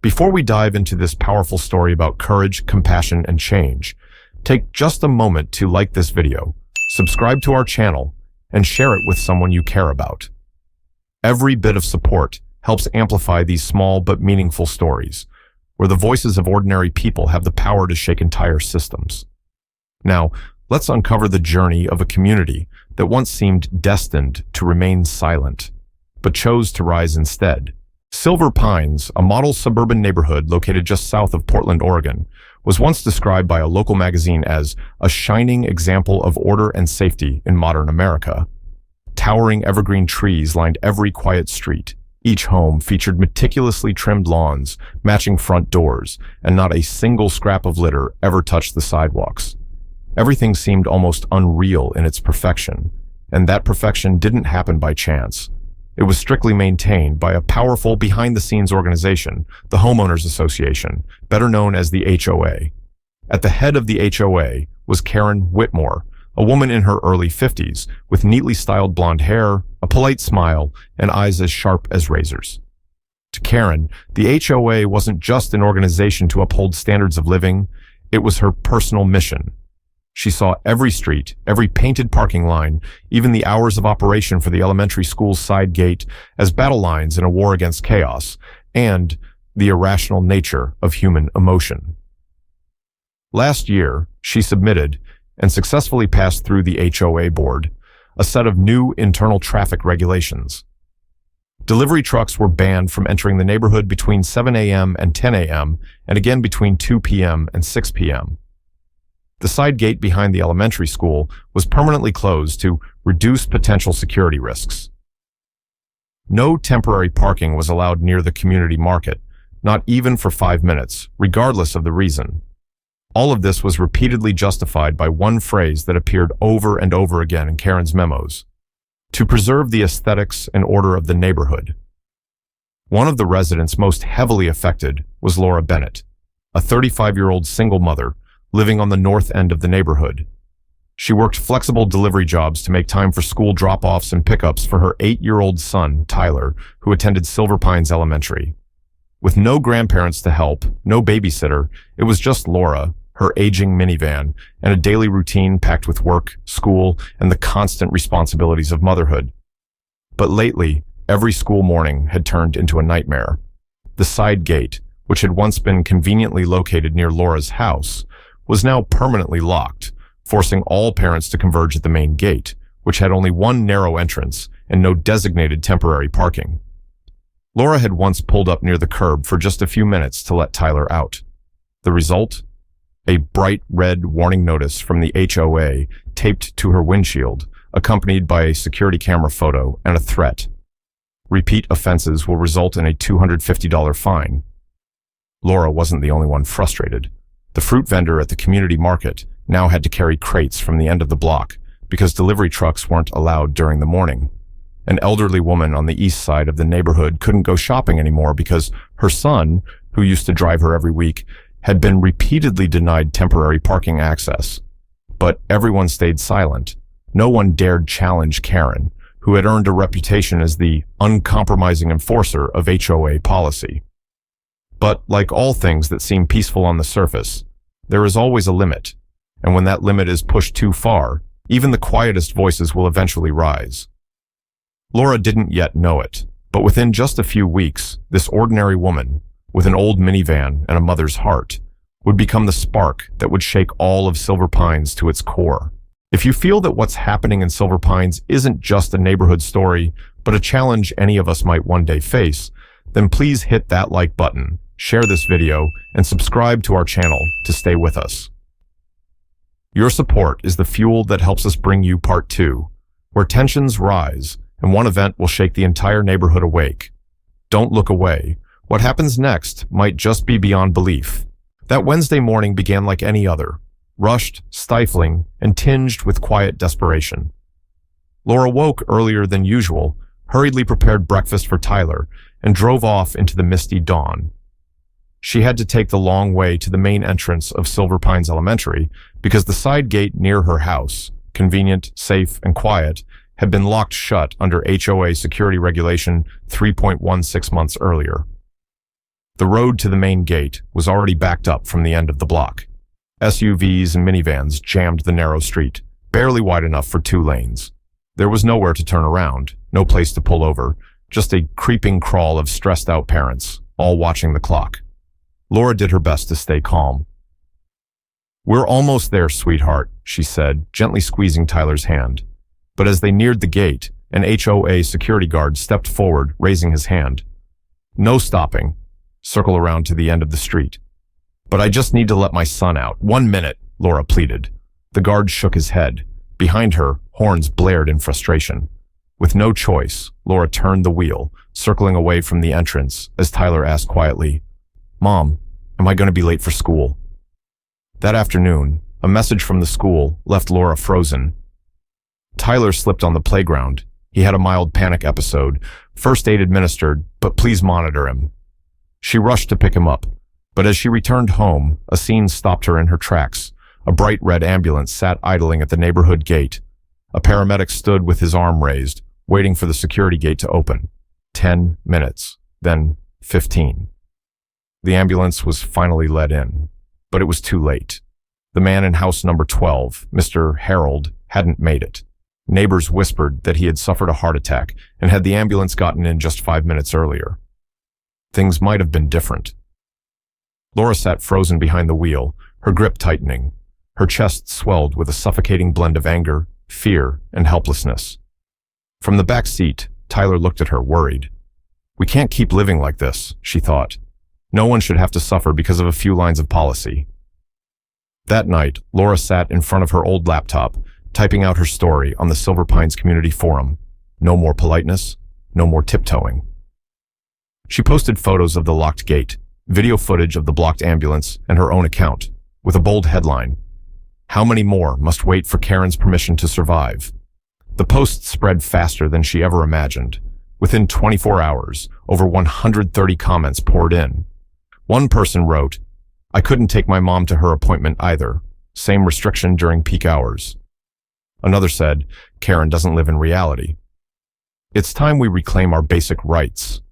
Before we dive into this powerful story about courage, compassion, and change, take just a moment to like this video, subscribe to our channel, and share it with someone you care about. Every bit of support helps amplify these small but meaningful stories, where the voices of ordinary people have the power to shake entire systems. Now, let's uncover the journey of a community that once seemed destined to remain silent, but chose to rise instead. Silver Pines, a model suburban neighborhood located just south of Portland, Oregon, was once described by a local magazine as a shining example of order and safety in modern America. Towering evergreen trees lined every quiet street. Each home featured meticulously trimmed lawns, matching front doors, and not a single scrap of litter ever touched the sidewalks. Everything seemed almost unreal in its perfection, and that perfection didn't happen by chance. It was strictly maintained by a powerful behind-the-scenes organization, the Homeowners Association, better known as the HOA. At the head of the HOA was Karen Whitmore, a woman in her early 50s, with neatly styled blonde hair, a polite smile, and eyes as sharp as razors. To Karen, the HOA wasn't just an organization to uphold standards of living, it was her personal mission. She saw every street, every painted parking line, even the hours of operation for the elementary school's side gate as battle lines in a war against chaos, and the irrational nature of human emotion. Last year, she submitted and successfully passed through the HOA board a set of new internal traffic regulations. Delivery trucks were banned from entering the neighborhood between 7 a.m. and 10 a.m. and again between 2 p.m. and 6 p.m. The side gate behind the elementary school was permanently closed to reduce potential security risks. No temporary parking was allowed near the community market, not even for 5 minutes, regardless of the reason. All of this was repeatedly justified by one phrase that appeared over and over again in Karen's memos: to preserve the aesthetics and order of the neighborhood. One of the residents most heavily affected was Laura Bennett, a 35-year-old single mother living on the north end of the neighborhood. She worked flexible delivery jobs to make time for school drop-offs and pickups for her 8-year-old son, Tyler, who attended Silver Pines Elementary. With no grandparents to help, no babysitter, it was just Laura, her aging minivan, and a daily routine packed with work, school, and the constant responsibilities of motherhood. But lately, every school morning had turned into a nightmare. The side gate, which had once been conveniently located near Laura's house, was now permanently locked, forcing all parents to converge at the main gate, which had only one narrow entrance and no designated temporary parking. Laura had once pulled up near the curb for just a few minutes to let Tyler out. The result? A bright red warning notice from the HOA taped to her windshield, accompanied by a security camera photo and a threat. Repeat offenses will result in a $250 fine. Laura wasn't the only one frustrated. The fruit vendor at the community market now had to carry crates from the end of the block because delivery trucks weren't allowed during the morning. An elderly woman on the east side of the neighborhood couldn't go shopping anymore because her son, who used to drive her every week, had been repeatedly denied temporary parking access. But everyone stayed silent. No one dared challenge Karen, who had earned a reputation as the uncompromising enforcer of HOA policy. But like all things that seem peaceful on the surface, there is always a limit, and when that limit is pushed too far, even the quietest voices will eventually rise. Laura didn't yet know it, but within just a few weeks, this ordinary woman, with an old minivan and a mother's heart, would become the spark that would shake all of Silver Pines to its core. If you feel that what's happening in Silver Pines isn't just a neighborhood story, but a challenge any of us might one day face, then please hit that like button, share this video, and subscribe to our channel to stay with us. Your support is the fuel that helps us bring you part 2, where tensions rise and one event will shake the entire neighborhood awake. Don't look away. What happens next might just be beyond belief. That Wednesday morning began like any other, rushed, stifling, and tinged with quiet desperation. Laura woke earlier than usual, hurriedly prepared breakfast for Tyler, and drove off into the misty dawn. She had to take the long way to the main entrance of Silver Pines Elementary because the side gate near her house, convenient, safe, and quiet, had been locked shut under HOA security regulation 3.16 months earlier. The road to the main gate was already backed up from the end of the block. SUVs and minivans jammed the narrow street, barely wide enough for 2 lanes. There was nowhere to turn around, no place to pull over, just a creeping crawl of stressed-out parents, all watching the clock. Laura did her best to stay calm. "We're almost there, sweetheart," she said, gently squeezing Tyler's hand. But as they neared the gate, an HOA security guard stepped forward, raising his hand. "No stopping. Circle around to the end of the street." "But I just need to let my son out. 1 minute," Laura pleaded. The guard shook his head. Behind her, horns blared in frustration. With no choice, Laura turned the wheel, circling away from the entrance as Tyler asked quietly, "Mom, am I going to be late for school?" That afternoon, a message from the school left Laura frozen. Tyler slipped on the playground. He had a mild panic episode, first aid administered, but please monitor him. She rushed to pick him up, but as she returned home, a scene stopped her in her tracks. A bright red ambulance sat idling at the neighborhood gate. A paramedic stood with his arm raised, waiting for the security gate to open. 10 minutes, then 15. The ambulance was finally let in, but it was too late. The man in house number 12, Mr. Harold, hadn't made it. Neighbors whispered that he had suffered a heart attack and had the ambulance gotten in just 5 minutes earlier. Things might have been different. Laura sat frozen behind the wheel, her grip tightening. Her chest swelled with a suffocating blend of anger, fear, and helplessness. From the back seat, Tyler looked at her, worried. "We can't keep living like this," she thought. "No one should have to suffer because of a few lines of policy." That night, Laura sat in front of her old laptop, typing out her story on the Silver Pines Community Forum. No more politeness, no more tiptoeing. She posted photos of the locked gate, video footage of the blocked ambulance, and her own account, with a bold headline, "How many more must wait for Karen's permission to survive?" The post spread faster than she ever imagined. Within 24 hours, over 130 comments poured in. One person wrote, "I couldn't take my mom to her appointment either. Same restriction during peak hours." Another said, "Karen doesn't live in reality. It's time we reclaim our basic rights."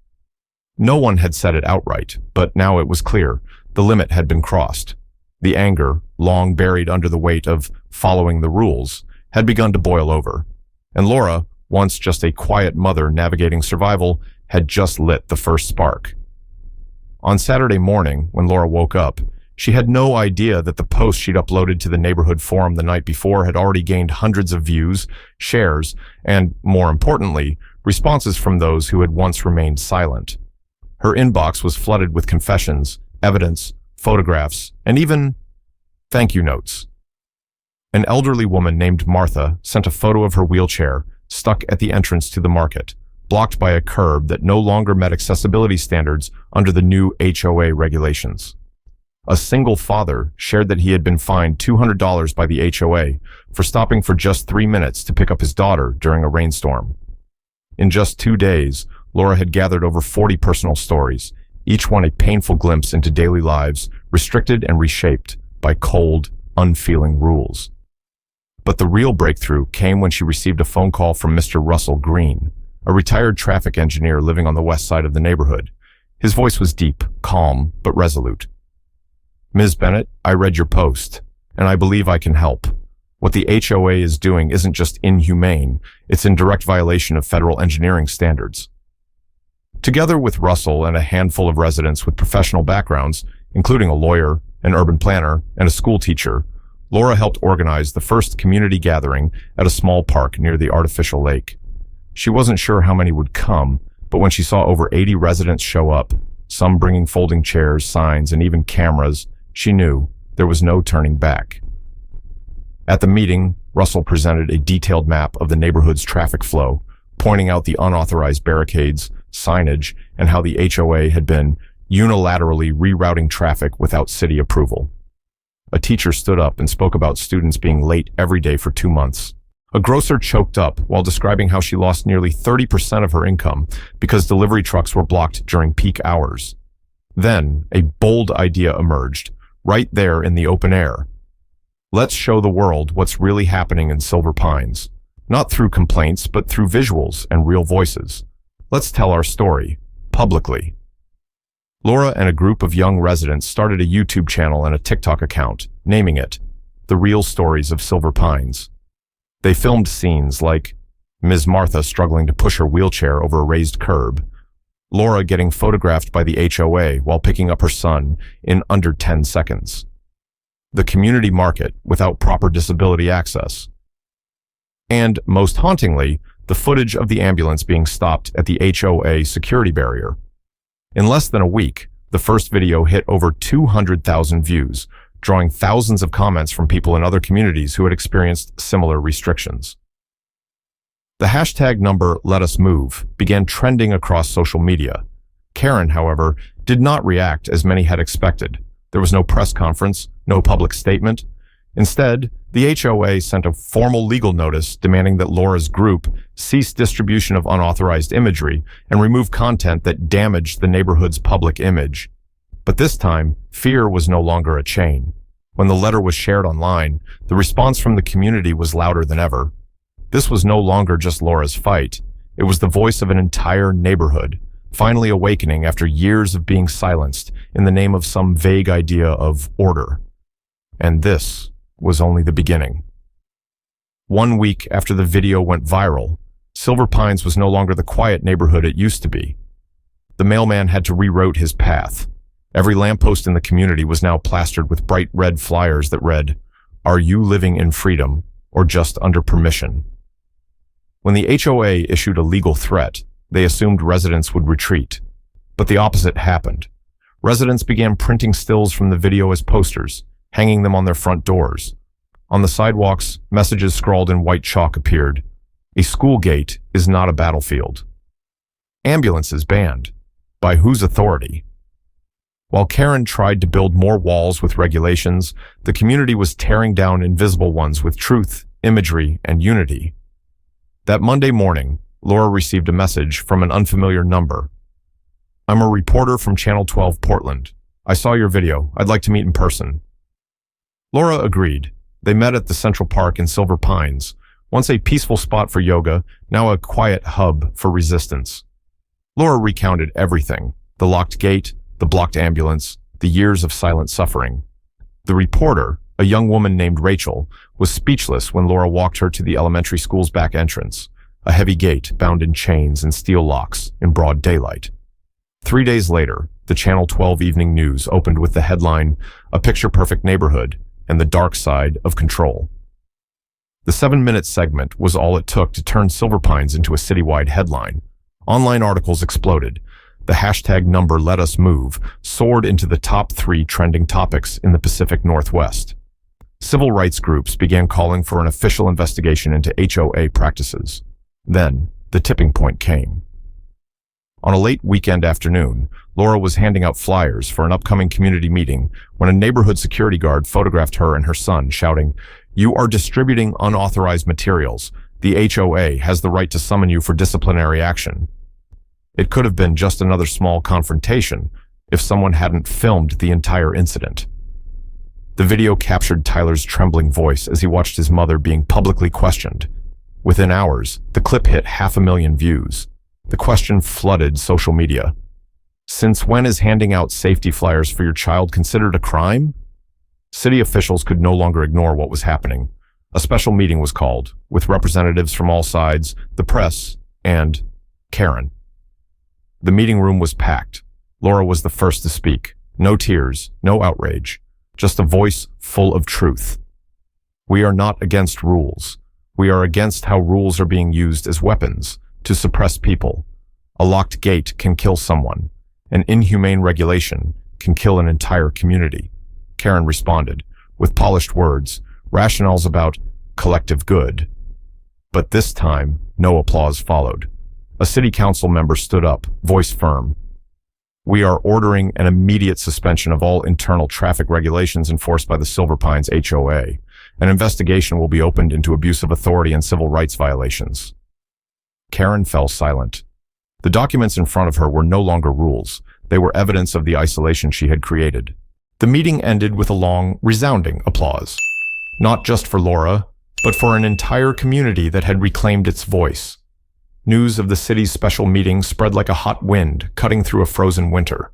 No one had said it outright, but now it was clear. The limit had been crossed. The anger, long buried under the weight of following the rules, had begun to boil over. And Laura, once just a quiet mother navigating survival, had just lit the first spark. On Saturday morning, when Laura woke up, she had no idea that the post she'd uploaded to the neighborhood forum the night before had already gained hundreds of views, shares, and, more importantly, responses from those who had once remained silent. Her inbox was flooded with confessions, evidence, photographs, and even thank you notes. An elderly woman named Martha sent a photo of her wheelchair, stuck at the entrance to the market, blocked by a curb that no longer met accessibility standards under the new HOA regulations. A single father shared that he had been fined $200 by the HOA for stopping for just 3 minutes to pick up his daughter during a rainstorm. In just 2 days, Laura had gathered over 40 personal stories, each one a painful glimpse into daily lives, restricted and reshaped by cold, unfeeling rules. But the real breakthrough came when she received a phone call from Mr. Russell Green, a retired traffic engineer living on the west side of the neighborhood. His voice was deep, calm, but resolute. "Ms. Bennett, I read your post, and I believe I can help. What the HOA is doing isn't just inhumane, it's in direct violation of federal engineering standards." Together with Russell and a handful of residents with professional backgrounds, including a lawyer, an urban planner, and a school teacher, Laura helped organize the first community gathering at a small park near the artificial lake. She wasn't sure how many would come, but when she saw over 80 residents show up, some bringing folding chairs, signs, and even cameras, she knew there was no turning back. At the meeting, Russell presented a detailed map of the neighborhood's traffic flow, pointing out the unauthorized barricades, signage, and how the HOA had been unilaterally rerouting traffic without city approval. A teacher stood up and spoke about students being late every day for 2 months. A grocer choked up while describing how she lost nearly 30% of her income because delivery trucks were blocked during peak hours. Then, a bold idea emerged, right there in the open air. Let's show the world what's really happening in Silver Pines, not through complaints, but through visuals and real voices. Let's tell our story, publicly. Laura and a group of young residents started a YouTube channel and a TikTok account, naming it The Real Stories of Silver Pines. They filmed scenes like Ms. Martha struggling to push her wheelchair over a raised curb, Laura getting photographed by the HOA while picking up her son in under 10 seconds, the community market without proper disability access, and, most hauntingly, the footage of the ambulance being stopped at the HOA security barrier. In less than a week, the first video hit over 200,000 views, drawing thousands of comments from people in other communities who had experienced similar restrictions. The hashtag number #LetUsMove began trending across social media. Karen, however, did not react as many had expected. There was no press conference, no public statement. Instead, the HOA sent a formal legal notice demanding that Laura's group cease distribution of unauthorized imagery and remove content that damaged the neighborhood's public image. But this time, fear was no longer a chain. When the letter was shared online, the response from the community was louder than ever. This was no longer just Laura's fight. It was the voice of an entire neighborhood, finally awakening after years of being silenced in the name of some vague idea of order. And this was only the beginning. 1 week after the video went viral, Silver Pines was no longer the quiet neighborhood it used to be. The mailman had to reroute his path. Every lamppost in the community was now plastered with bright red flyers that read, "Are you living in freedom or just under permission?" When the HOA issued a legal threat, they assumed residents would retreat. But the opposite happened. Residents began printing stills from the video as posters, hanging them on their front doors. On the sidewalks, messages scrawled in white chalk appeared. A school gate is not a battlefield. Ambulances banned. By whose authority? While Karen tried to build more walls with regulations, the community was tearing down invisible ones with truth, imagery, and unity. That Monday morning, Laura received a message from an unfamiliar number. "I'm a reporter from Channel 12 Portland. I saw your video. I'd like to meet in person." Laura agreed. They met at the Central Park in Silver Pines, once a peaceful spot for yoga, now a quiet hub for resistance. Laura recounted everything: the locked gate, the blocked ambulance, the years of silent suffering. The reporter, a young woman named Rachel, was speechless when Laura walked her to the elementary school's back entrance, a heavy gate bound in chains and steel locks in broad daylight. 3 days later, the Channel 12 Evening News opened with the headline, "A Picture-Perfect Neighborhood and the Dark Side of Control." The 7-minute segment was all it took to turn Silver Pines into a citywide headline. Online articles exploded. The hashtag number #LetUsMove soared into the top 3 trending topics in the Pacific Northwest. Civil rights groups began calling for an official investigation into HOA practices. Then, the tipping point came. On a late weekend afternoon, Laura was handing out flyers for an upcoming community meeting when a neighborhood security guard photographed her and her son, shouting, "You are distributing unauthorized materials. The HOA has the right to summon you for disciplinary action." It could have been just another small confrontation if someone hadn't filmed the entire incident. The video captured Tyler's trembling voice as he watched his mother being publicly questioned. Within hours, the clip hit 500,000 views. The question flooded social media. Since when is handing out safety flyers for your child considered a crime? City officials could no longer ignore what was happening. A special meeting was called, with representatives from all sides, the press, and Karen. The meeting room was packed. Laura was the first to speak. No tears, no outrage. Just a voice full of truth. "We are not against rules. We are against how rules are being used as weapons to suppress people. A locked gate can kill someone. An inhumane regulation can kill an entire community." Karen responded, with polished words, rationales about collective good. But this time, no applause followed. A city council member stood up, voice firm. "We are ordering an immediate suspension of all internal traffic regulations enforced by the Silver Pines HOA. An investigation will be opened into abuse of authority and civil rights violations." Karen fell silent. The documents in front of her were no longer rules. They were evidence of the isolation she had created. The meeting ended with a long, resounding applause. Not just for Laura, but for an entire community that had reclaimed its voice. News of the city's special meeting spread like a hot wind cutting through a frozen winter.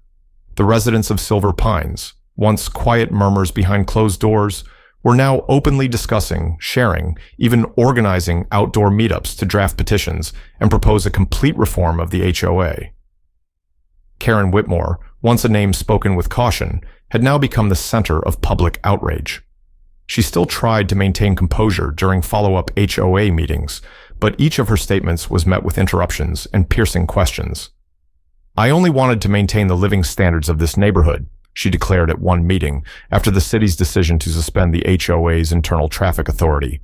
The residents of Silver Pines, once quiet murmurs behind closed doors, were now openly discussing, sharing, even organizing outdoor meetups to draft petitions and propose a complete reform of the HOA. Karen Whitmore, once a name spoken with caution, had now become the center of public outrage. She still tried to maintain composure during follow-up HOA meetings, but each of her statements was met with interruptions and piercing questions. "I only wanted to maintain the living standards of this neighborhood," she declared at one meeting after the city's decision to suspend the HOA's internal traffic authority.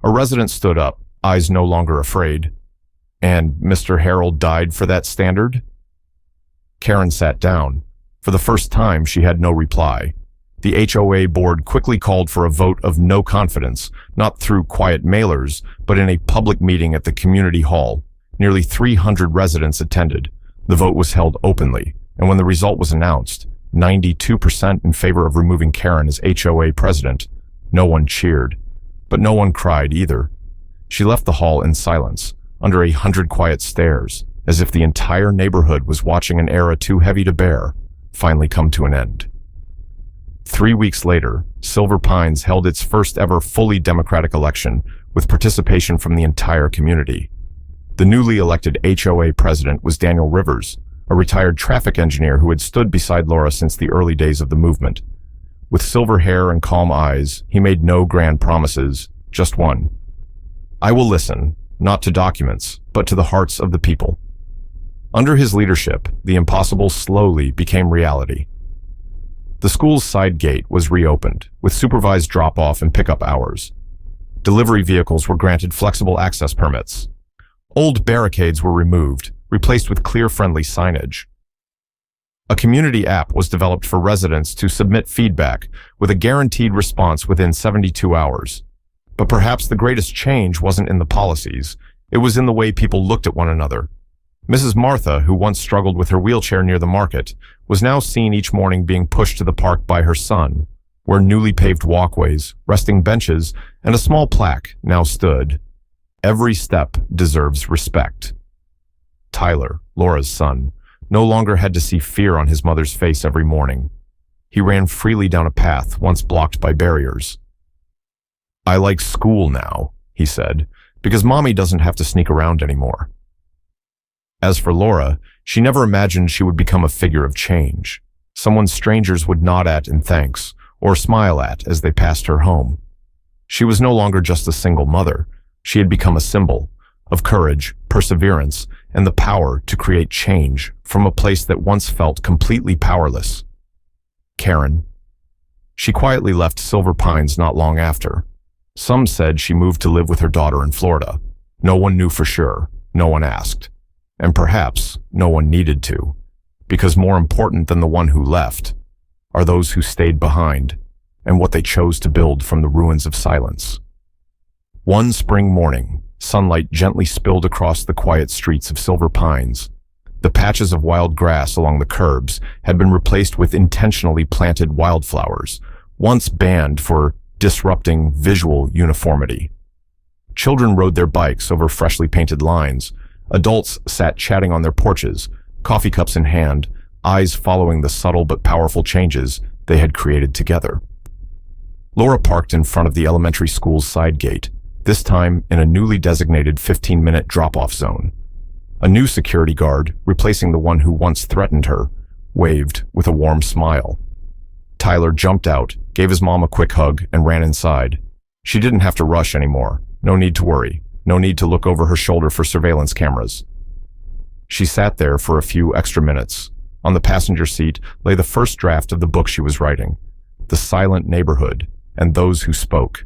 A resident stood up, eyes no longer afraid. "And Mr. Harold died for that standard?" Karen sat down. For the first time, she had no reply. The HOA board quickly called for a vote of no confidence, not through quiet mailers, but in a public meeting at the community hall. Nearly 300 residents attended. The vote was held openly, and when the result was announced, 92% in favor of removing Karen as HOA president. No one cheered, but no one cried either. She left the hall in silence, under 100 quiet stares, as if the entire neighborhood was watching an era too heavy to bear finally come to an end. 3 weeks later, Silver Pines held its first ever fully democratic election with participation from the entire community. The newly elected HOA president was Daniel Rivers, a retired traffic engineer who had stood beside Laura since the early days of the movement. With silver hair and calm eyes, he made no grand promises, just one. "I will listen, not to documents, but to the hearts of the people." Under his leadership, the impossible slowly became reality. The school's side gate was reopened, with supervised drop-off and pickup hours. Delivery vehicles were granted flexible access permits. Old barricades were removed, replaced with clear, friendly signage. A community app was developed for residents to submit feedback, with a guaranteed response within 72 hours. But perhaps the greatest change wasn't in the policies, it was in the way people looked at one another. Mrs. Martha, who once struggled with her wheelchair near the market, was now seen each morning being pushed to the park by her son, where newly paved walkways, resting benches, and a small plaque now stood. "Every step deserves respect." Tyler, Laura's son, no longer had to see fear on his mother's face every morning. He ran freely down a path once blocked by barriers. "I like school now," he said, "because Mommy doesn't have to sneak around anymore." As for Laura, she never imagined she would become a figure of change, someone strangers would nod at in thanks or smile at as they passed her home. She was no longer just a single mother. She had become a symbol of courage, perseverance, and the power to create change from a place that once felt completely powerless. Karen. She quietly left Silver Pines not long after. Some said she moved to live with her daughter in Florida. No one knew for sure. No one asked. And perhaps no one needed to, because more important than the one who left are those who stayed behind and what they chose to build from the ruins of silence. One spring morning, sunlight gently spilled across the quiet streets of Silver Pines. The patches of wild grass along the curbs had been replaced with intentionally planted wildflowers, once banned for disrupting visual uniformity. Children rode their bikes over freshly painted lines. Adults sat chatting on their porches, coffee cups in hand, eyes following the subtle but powerful changes they had created together. Laura parked in front of the elementary school's side gate, this time in a newly designated 15-minute drop-off zone. A new security guard, replacing the one who once threatened her, waved with a warm smile. Tyler jumped out, gave his mom a quick hug, and ran inside. She didn't have to rush anymore. No need to worry. No need to look over her shoulder for surveillance cameras. She sat there for a few extra minutes. On the passenger seat lay the first draft of the book she was writing, The Silent Neighborhood and Those Who Spoke.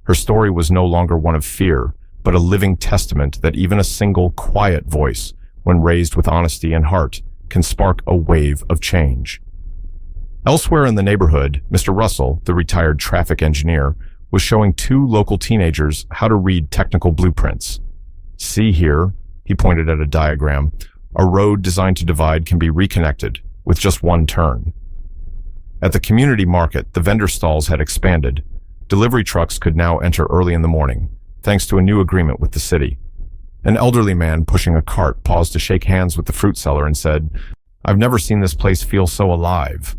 Her story was no longer one of fear, but a living testament that even a single quiet voice, when raised with honesty and heart, can spark a wave of change. Elsewhere in the neighborhood, Mr. Russell, the retired traffic engineer, was showing two local teenagers how to read technical blueprints. "See here," he pointed at a diagram, "a road designed to divide can be reconnected with just one turn." At the community market, the vendor stalls had expanded. Delivery trucks could now enter early in the morning, thanks to a new agreement with the city. An elderly man pushing a cart paused to shake hands with the fruit seller and said, I've never seen this place feel so alive."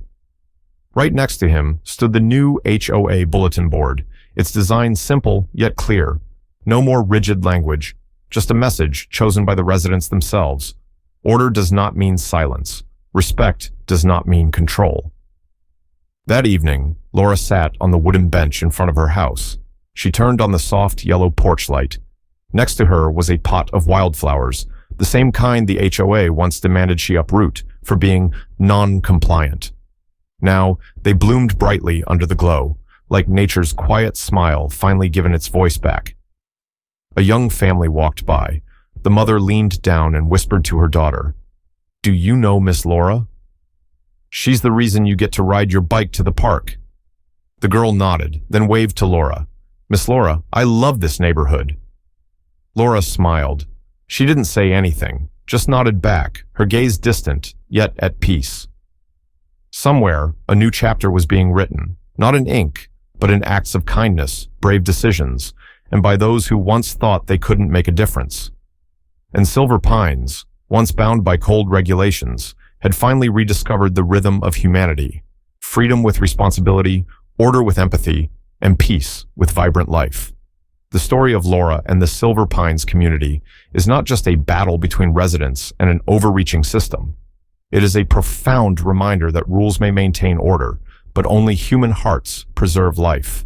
Right next to him stood the new HOA bulletin board, its design simple yet clear. No more rigid language, just a message chosen by the residents themselves. Order does not mean silence. Respect does not mean control. That evening, Laura sat on the wooden bench in front of her house. She turned on the soft yellow porch light. Next to her was a pot of wildflowers, the same kind the HOA once demanded she uproot for being non-compliant. Now, they bloomed brightly under the glow, like nature's quiet smile finally given its voice back. A young family walked by. The mother leaned down and whispered to her daughter, "Do you know Miss Laura? She's the reason you get to ride your bike to the park." The girl nodded, then waved to Laura. "Miss Laura, I love this neighborhood." Laura smiled. She didn't say anything, just nodded back, her gaze distant, yet at peace. Somewhere, a new chapter was being written, not in ink, but in acts of kindness, brave decisions, and by those who once thought they couldn't make a difference. And Silver Pines, once bound by cold regulations, had finally rediscovered the rhythm of humanity: freedom with responsibility, order with empathy, and peace with vibrant life. The story of Laura and the Silver Pines community is not just a battle between residents and an overreaching system. It is a profound reminder that rules may maintain order, but only human hearts preserve life.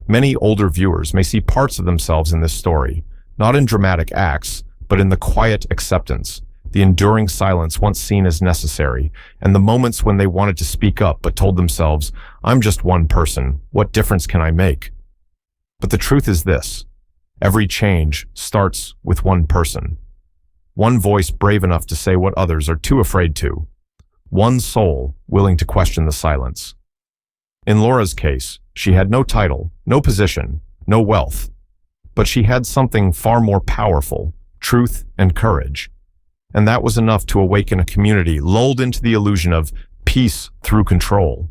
Many older viewers may see parts of themselves in this story, not in dramatic acts, but in the quiet acceptance, the enduring silence once seen as necessary, and the moments when they wanted to speak up but told themselves, "I'm just one person, what difference can I make?" But the truth is this: every change starts with one person. One voice brave enough to say what others are too afraid to. One soul willing to question the silence. In Laura's case, she had no title, no position, no wealth. But she had something far more powerful: truth and courage. And that was enough to awaken a community lulled into the illusion of peace through control.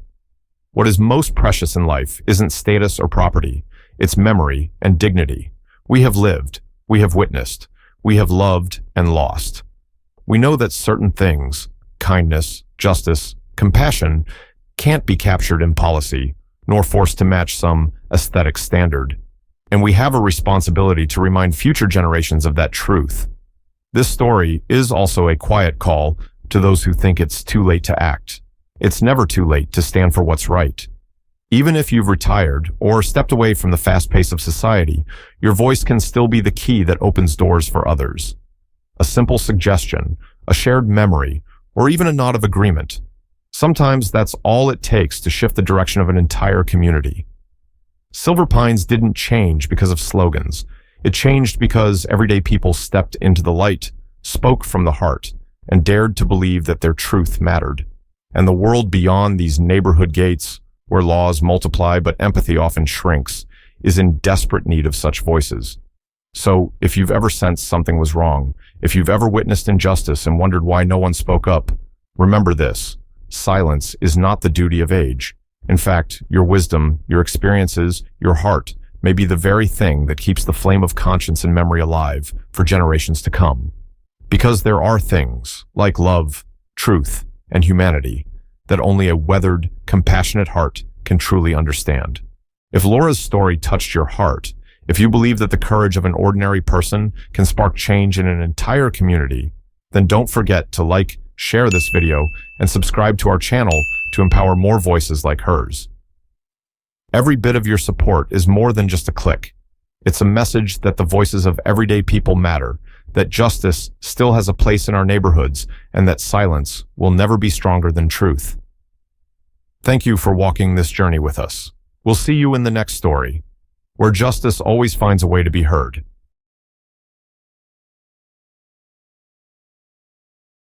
What is most precious in life isn't status or property, it's memory and dignity. We have lived, we have witnessed, we have loved and lost. We know that certain things, kindness, justice, compassion, can't be captured in policy, nor forced to match some aesthetic standard. And we have a responsibility to remind future generations of that truth. This story is also a quiet call to those who think it's too late to act. It's never too late to stand for what's right. Even if you've retired or stepped away from the fast pace of society, your voice can still be the key that opens doors for others. A simple suggestion, a shared memory, or even a nod of agreement. Sometimes that's all it takes to shift the direction of an entire community. Silver Pines didn't change because of slogans. It changed because everyday people stepped into the light, spoke from the heart, and dared to believe that their truth mattered. And the world beyond these neighborhood gates, where laws multiply but empathy often shrinks, is in desperate need of such voices. So, if you've ever sensed something was wrong, if you've ever witnessed injustice and wondered why no one spoke up, remember this: silence is not the duty of age. In fact, your wisdom, your experiences, your heart may be the very thing that keeps the flame of conscience and memory alive for generations to come. Because there are things, like love, truth, and humanity, that only a weathered, compassionate heart can truly understand. If Laura's story touched your heart, if you believe that the courage of an ordinary person can spark change in an entire community, then don't forget to like, share this video, and subscribe to our channel to empower more voices like hers. Every bit of your support is more than just a click. It's a message that the voices of everyday people matter, that justice still has a place in our neighborhoods, and that silence will never be stronger than truth. Thank you for walking this journey with us. We'll see you in the next story, where justice always finds a way to be heard.